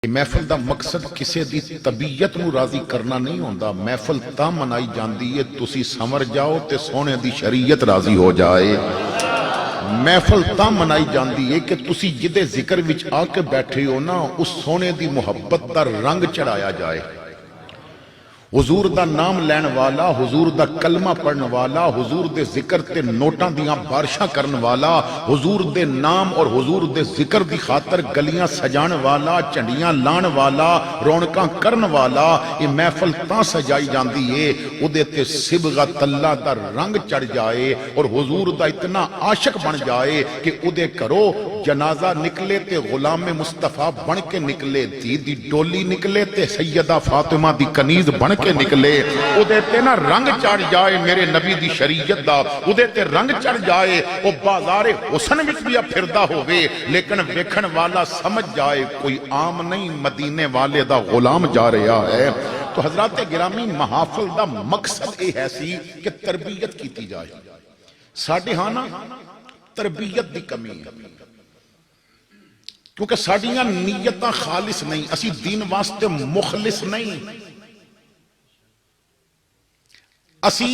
महफिल का मकसद किसी की तबीयत नूं राजी करना नहीं होंदा। महफिल तां मनाई जाती है तुसी समर जाओ तो सोने की शरीयत राजी हो जाए। महफिल तां मनाई जाती है कि तुसी जिदे जिक्र विच आके बैठे हो ना, उस सोने की मुहब्बत का रंग चढ़ाया जाए। हुजूर दा नाम लैन वाला, हुजूर दा कलमा पढ़न वाला, हुजूर दे जिक्र ते नोटां दियां बारिशां करन वाला, हुजूर दे नाम और हुजूर दे जिक्र दी खातर गलियां सजाण वाला, झंडियां लाण वाला, रौनकां करन वाला, ये महफिल तां सजाई जांदी है उहदे ते सिबगत अल्लाह दा रंग चढ़ जाए और हुजूर दा इतना आशिक बन जाए कि उहदे घरों जनाजा निकले ते गुलाम मुस्तफा बन के निकले, धी दी डोली निकले ते सैयदा फातिमा दी कनीज बन के निकले। उहदे ते ना रंग चढ़ जाए मेरे नबी दी शरीयत दा, उहदे ते रंग चढ़ जाए। ओ बाजारे हुसन विच भी फिरदा होवे लेकिन वेखण वाला समझ जाए कोई आम नहीं, मदीने वाले दा गुलाम जा रहा है। तो हजरत गिरामी महाफिल दा मकसद यह है सी कि तरबियत की जाए। साडे हां ना तरबियत दी कमी है क्योंकि साडियां नीयतां खालिस नहीं, असी दीन वास्ते मुखलिस नहीं। असी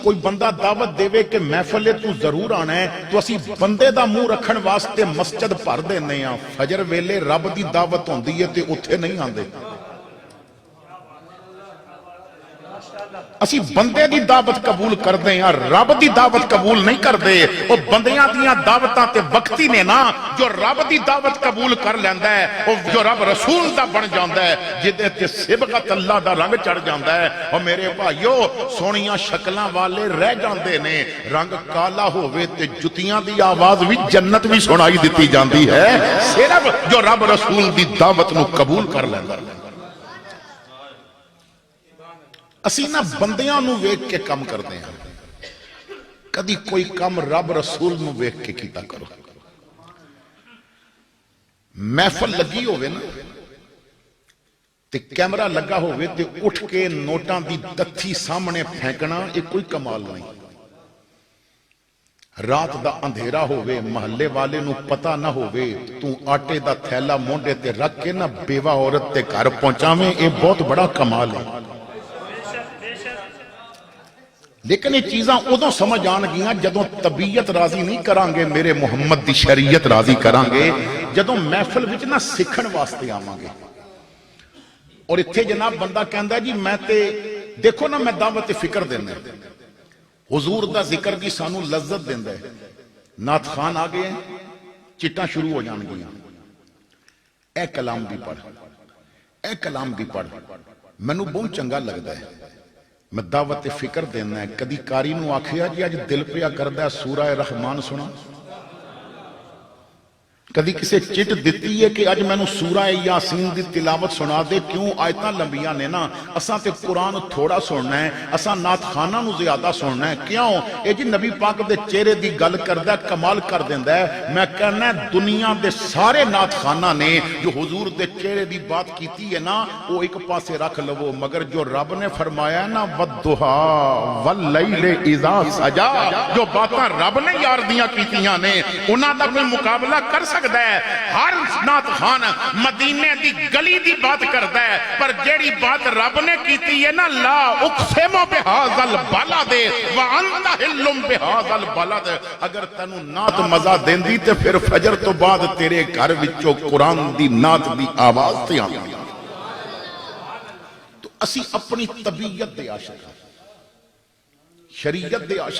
कोई बंदा दावत देवे कि महफिल तू जरूर आना है तो असी बंदे दा मुंह रखण वास्ते मस्जिद भर देने आ। फजर वेले रब दी दावत होंदी है ते उत्थे नहीं आंदे। असी बंदे दी दावत कबूल करते हैं, रब दी दावत कबूल नहीं करते। वो बंदियां दियां दावतां ते वक्ती ने ना, जो रब दी दावत कबूल कर लैंदा है, वो जो रब रसूल दा बन जांदा है, जिदे ते सिबगत अल्लाह दा रंग चढ़ जांदा है। और मेरे भाइयों सोहणियां शक्लां वाले रह जांदे ने, रंग काला होवे ते जुतियां दी आवाज भी जन्नत भी सुनाई दित्ती जांदी है, सिर्फ जो रब रसूल दी दावत नूं कबूल कर लैंदा। असी ना बंदियां नूं वेख के काम करते हैं, कदी कोई काम रब रसूल नूं वेख के कीता करो। महफिल लगी होवे ना ते कैमरा लगा होवे ते उठ के नोटां दी दत्थी सामने फेंकना ये कोई कमाल नहीं। रात दा अंधेरा होवे, महल्ले वाले नूं पता ना होवे, तू आटे दा थैला मोंढे ते रख के ना बेवा औरत ते घर पहुंचावे, ये बहुत बड़ा कमाल है। लेकिन ये चीज़ां उदों समझ आन गियां जदों तबीयत राजी नहीं करांगे, मेरे मुहम्मद दी शरीयत राजी करांगे, जदों महफिल विच ना सीखण वास्ते आवांगे। और इत्थे जनाब बंदा कहंदा जी मैं ते देखो ना मैं दावत फिक्र देना, हुजूर दा जिक्र भी सानू लज्जत देंदा है। नात खान आ गए, चिट्टां शुरू हो जाणगियां, ए कलाम भी पढ़, ए कलाम भी पढ़, मैनू बहुत चंगा लगता है, मैं दावत फिक्र देना है। कदी कारी नूं आखिया जी अज दिल पिया करदा सूरा रहमान सुना, कदी किसी चिट दिती है कि अज मैनू सूरा यासीन की तिलावत सुना दे। क्यों आयतां लंबियां ने ना, असां ते कुरान थोड़ा सुनना है, असां नात खाना नूं ज्यादा सुनना है। क्यों ये जी नबी पाक दे चेहरे की गल करदा, कमाल कर दिंदा है। मैं कहना दुनिया के सारे नात खाना ने जो हुजूर दे चेहरे की बात की है ना, वो एक पासे रख लवो, मगर जो रब ने फरमाया ना वद्दुहा वल्लैल इज़ा सजा, जो बातां रब ने यार दियां कीतियां ने उन्हां दा कोई मुकाबला कर सकदा है। हर नात खान मदीने दी गली दी बात करता है, पर जेड़ी बात रब ने कीती है ना, ला उक़सिमु बिहाज़ल बलद व अंत हिल्लुम बिहाज़ल बलद, अगर तैनू नात मजा देंदी ते फिर फजर तो बाद तेरे घर विचों कुरान दी नात दी आवाज ते आंदी। तो असी अपनी तबीयत दे आशिक, शरीयत दे आशिक।